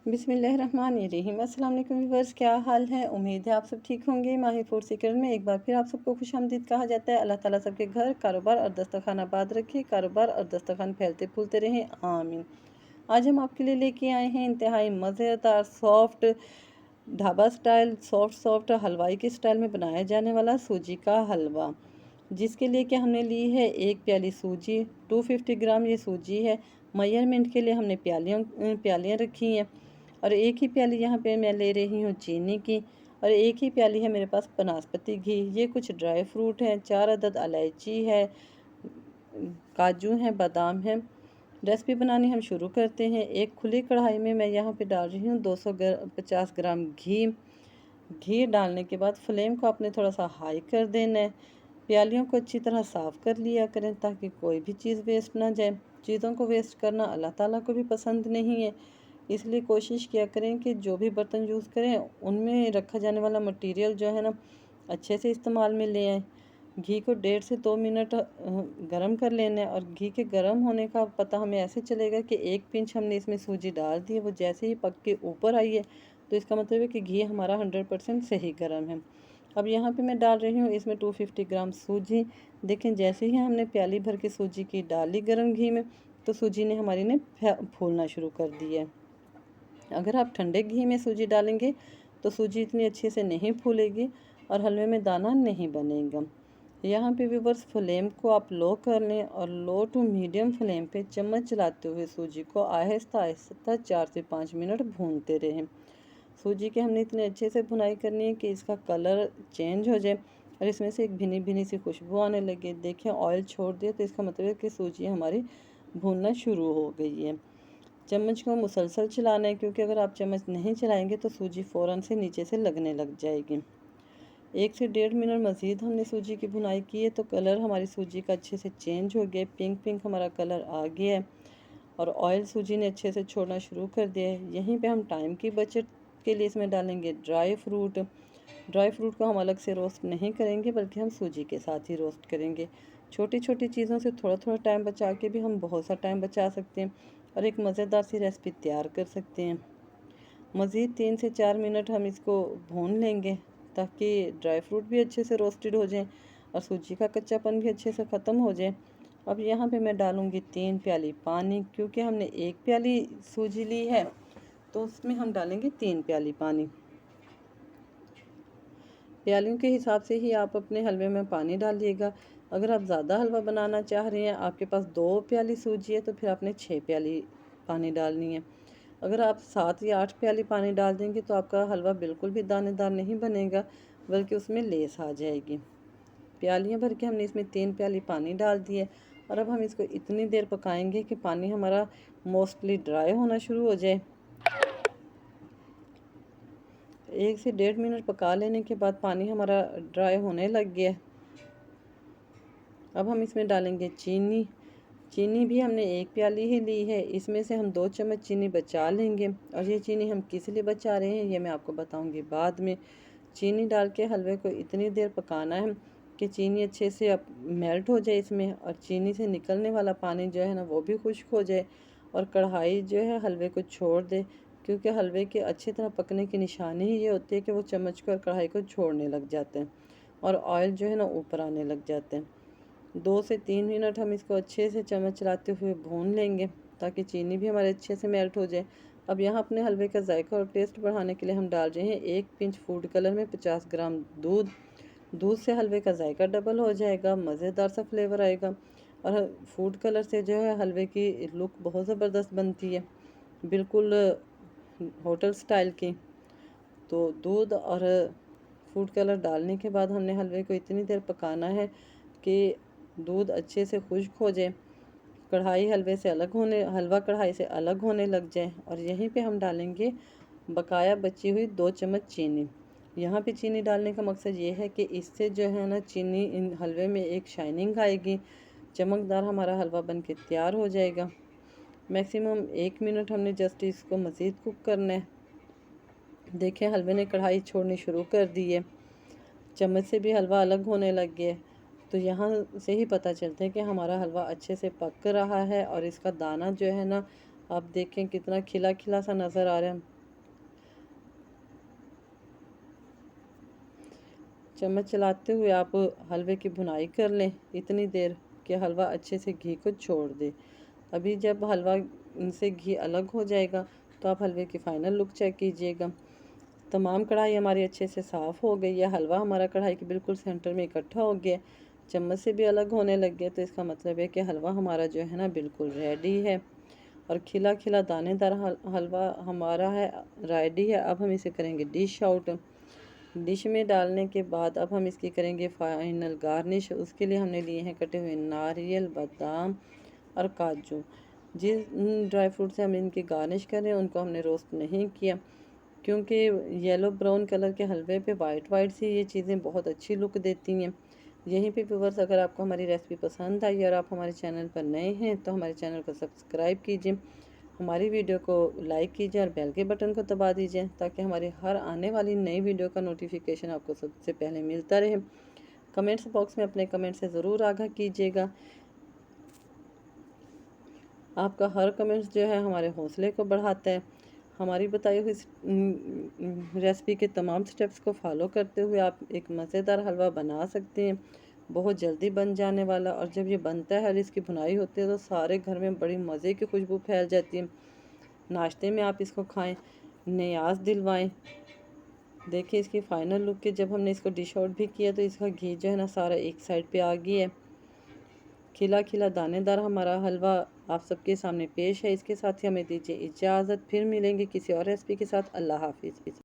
बिस्मिल्लाहिर्रहमानिर्रहीम। अस्सलाम वालेकुम व्यूअर्स, क्या हाल है। उम्मीद है आप सब ठीक होंगे। माही फूड सीक्रेट में एक बार फिर आप सबको खुशामदीद कहा जाता है। अल्लाह ताला सबके घर, कारोबार और दस्तरखान आबाद रखे, कारोबार और दस्तरखान फैलते फूलते रहें, आमीन। आज हम आपके लिए लेके आए हैं इंतहाई मज़ेदार सॉफ्ट ढाबा स्टाइल सॉफ्ट हलवाई के स्टाइल में बनाया जाने वाला सूजी का हलवा, जिसके लिए कि हमने ली है एक प्याली सूजी। 250 ग्राम ये सूजी है। मेजरमेंट के लिए हमने प्यालियाँ रखी हैं और एक ही प्याली यहाँ पे मैं ले रही हूँ चीनी की, और एक ही प्याली है मेरे पास बनास्पति घी। ये कुछ ड्राई फ्रूट हैं, 4 अदद इलायची है, काजू हैं, बादाम हैं। रेसिपी बनानी हम शुरू करते हैं। एक खुली कढ़ाई में मैं यहाँ पे डाल रही हूँ 250 ग्राम घी। घी डालने के बाद फ्लेम को आपने थोड़ा सा हाई कर देना है। प्यालियों को अच्छी तरह साफ़ कर लिया करें ताकि कोई भी चीज़ वेस्ट ना जाए। चीज़ों को वेस्ट करना अल्लाह ताला को भी पसंद नहीं है, इसलिए कोशिश किया करें कि जो भी बर्तन यूज़ करें उनमें रखा जाने वाला मटेरियल जो है ना अच्छे से इस्तेमाल में ले आएँ। घी को 1.5 से 2 मिनट गरम कर लेना है, और घी के गरम होने का पता हमें ऐसे चलेगा कि एक पिंच हमने इसमें सूजी डाल दी है, वो जैसे ही पक के ऊपर आई है तो इसका मतलब है कि घी हमारा 100% सही गर्म है। अब यहाँ पे मैं डाल रही हूँ इसमें 250 ग्राम सूजी। देखें, जैसे ही हमने प्याली भर के सूजी की डाली गर्म घी में, तो सूजी ने हमारी ने फूलना शुरू कर दिया है। अगर आप ठंडे घी में सूजी डालेंगे तो सूजी इतनी अच्छे से नहीं फूलेगी और हलवे में दाना नहीं बनेगा। यहाँ पे व्यूअर्स, फ्लेम को आप लो कर लें और लो टू मीडियम फ्लेम पे चम्मच चलाते हुए सूजी को आहिस्ता आहिस्ता 4 से 5 मिनट भूनते रहें। सूजी के हमने इतने अच्छे से भुनाई करनी है कि इसका कलर चेंज हो जाए और इसमें से एक भिनी भिनी सी खुशबू आने लगे। देखें, ऑयल छोड़ दिया तो इसका मतलब है कि सूजी हमारी भूनना शुरू हो गई है। चम्मच को मुसलसल चलाना है, क्योंकि अगर आप चम्मच नहीं चलाएंगे तो सूजी फ़ौरन से नीचे से लगने लग जाएगी। 1 से 1.5 मिनट मज़ीद हमने सूजी की भुनाई की है तो कलर हमारी सूजी का अच्छे से चेंज हो गया, पिंक पिंक हमारा कलर आ गया है और ऑयल सूजी ने अच्छे से छोड़ना शुरू कर दिया है। यहीं पे हम टाइम की बचत के लिए इसमें डालेंगे ड्राई फ्रूट। ड्राई फ्रूट को हम अलग से रोस्ट नहीं करेंगे, बल्कि हम सूजी के साथ ही रोस्ट करेंगे। छोटी छोटी चीज़ों से थोड़ा थोड़ा टाइम बचा के भी हम बहुत सा टाइम बचा सकते हैं और एक मज़ेदार सी रेसिपी तैयार कर सकते हैं। मज़ीद 3 से 4 मिनट हम इसको भून लेंगे ताकि ड्राई फ्रूट भी अच्छे से रोस्टेड हो जाएं और सूजी का कच्चापन भी अच्छे से ख़त्म हो जाए। अब यहाँ पे मैं डालूँगी 3 प्याली पानी, क्योंकि हमने एक प्याली सूजी ली है तो उसमें हम डालेंगे 3 प्याली पानी। प्यालियों के हिसाब से ही आप अपने हलवे में पानी डालिएगा। अगर आप ज़्यादा हलवा बनाना चाह रहे हैं, आपके पास 2 प्याली सूजी है, तो फिर आपने 6 प्याली पानी डालनी है। अगर आप 7 या 8 प्याली पानी डाल देंगे तो आपका हलवा बिल्कुल भी दानेदार नहीं बनेगा, बल्कि उसमें लेस आ जाएगी। प्यालियाँ भर के हमने इसमें 3 प्याली पानी डाल दिए और अब हम इसको इतनी देर पकाएंगे कि पानी हमारा मोस्टली ड्राई होना शुरू हो जाए। 1 से 1.5 मिनट पका लेने के बाद पानी हमारा ड्राई होने लग गया। अब हम इसमें डालेंगे चीनी। चीनी भी हमने एक प्याली ही ली है, इसमें से हम 2 चम्मच चीनी बचा लेंगे, और ये चीनी हम किस लिए बचा रहे हैं ये मैं आपको बताऊंगी बाद में। चीनी डाल के हलवे को इतनी देर पकाना है कि चीनी अच्छे से अब मेल्ट हो जाए इसमें, और चीनी से निकलने वाला पानी जो है ना वो भी खुश्क हो जाए और कढ़ाई जो है हलवे को छोड़ दे, क्योंकि हलवे के अच्छी तरह पकने की निशानी ही ये होती है कि वो चम्मच को और कढ़ाई को छोड़ने लग जाते हैं और ऑयल जो है ना ऊपर आने लग जाते हैं। 2 से 3 मिनट हम इसको अच्छे से चम्मच चलाते हुए भून लेंगे ताकि चीनी भी हमारे अच्छे से मेल्ट हो जाए। अब यहाँ अपने हलवे का जायका और टेस्ट बढ़ाने के लिए हम डाल रहे हैं 1 पिंच फूड कलर में 50 ग्राम दूध। दूध से हलवे का जायका डबल हो जाएगा, मज़ेदार सा फ्लेवर आएगा, और फूड कलर से जो है हलवे की लुक बहुत ज़बरदस्त बनती है, बिल्कुल होटल स्टाइल की। तो दूध और फूड कलर डालने के बाद हमने हलवे को इतनी देर पकाना है कि दूध अच्छे से खुश्क हो जाए, कढ़ाई हलवा कढ़ाई से अलग होने लग जाए, और यहीं पे हम डालेंगे बकाया बची हुई 2 चम्मच चीनी। यहाँ पे चीनी डालने का मकसद ये है कि इससे जो है ना चीनी इन हलवे में एक शाइनिंग आएगी, चमकदार हमारा हलवा बन के तैयार हो जाएगा। मैक्सिमम 1 मिनट हमने जस्ट इसको मज़ीद कुक करना है। देखें, हलवे ने कढ़ाई छोड़नी शुरू कर दी है, चम्मच से भी हलवा अलग होने लग गया। तो यहाँ से ही पता चलता है कि हमारा हलवा अच्छे से पक रहा है, और इसका दाना जो है ना आप देखें कितना खिला खिला सा नज़र आ रहा है। चम्मच चलाते हुए आप हलवे की भुनाई कर लें इतनी देर कि हलवा अच्छे से घी को छोड़ दे। अभी जब हलवा से घी अलग हो जाएगा तो आप हलवे की फ़ाइनल लुक चेक कीजिएगा। तमाम कढ़ाई हमारी अच्छे से साफ़ हो गई है। हलवा हमारा कढ़ाई के बिल्कुल सेंटर में इकट्ठा हो गया, चम्मच से भी अलग होने लग गया, तो इसका मतलब है कि हलवा हमारा जो है ना बिल्कुल रेडी है और खिला खिला दानेदार हलवा हमारा है रेडी है। अब हम इसे करेंगे डिश आउट। डिश में डालने के बाद अब हम इसकी करेंगे फाइनल गार्निश। उसके लिए हमने लिए हैं कटे हुए नारियल, बादाम और काजू। जिस ड्राई फ्रूट से हम इनकी गार्निश करें उनको हमने रोस्ट नहीं किया, क्योंकि येलो ब्राउन कलर के हलवे पे वाइट वाइट सी ये चीज़ें बहुत अच्छी लुक देती हैं। यहीं पे व्यूअर्स, अगर आपको हमारी रेसिपी पसंद आई और आप हमारे चैनल पर नए हैं तो हमारे चैनल को सब्सक्राइब कीजिए, हमारी वीडियो को लाइक कीजिए और बेल के बटन को दबा दीजिए ताकि हमारी हर आने वाली नई वीडियो का नोटिफिकेशन आपको सबसे पहले मिलता रहे। कमेंट्स बॉक्स में अपने कमेंट से ज़रूर आगाह कीजिएगा। आपका हर कमेंट्स जो है हमारे हौसले को बढ़ाता है। हमारी बताई हुई रेसिपी के तमाम स्टेप्स को फॉलो करते हुए आप एक मज़ेदार हलवा बना सकते हैं, बहुत जल्दी बन जाने वाला। और जब ये बनता है और इसकी भुनाई होती है तो सारे घर में बड़ी मज़े की खुशबू फैल जाती है। नाश्ते में आप इसको खाएं, नियाज दिलवाएं। देखिए इसकी फ़ाइनल लुक के जब हमने इसको डिश आउट भी किया तो इसका घी जो है ना सारा एक साइड पे आ गया है। खिला खिला दानेदार हमारा हलवा आप सबके सामने पेश है। इसके साथ ही हमें दीजिए इजाज़त, फिर मिलेंगे किसी और रेसिपी के साथ। अल्लाह हाफिज़।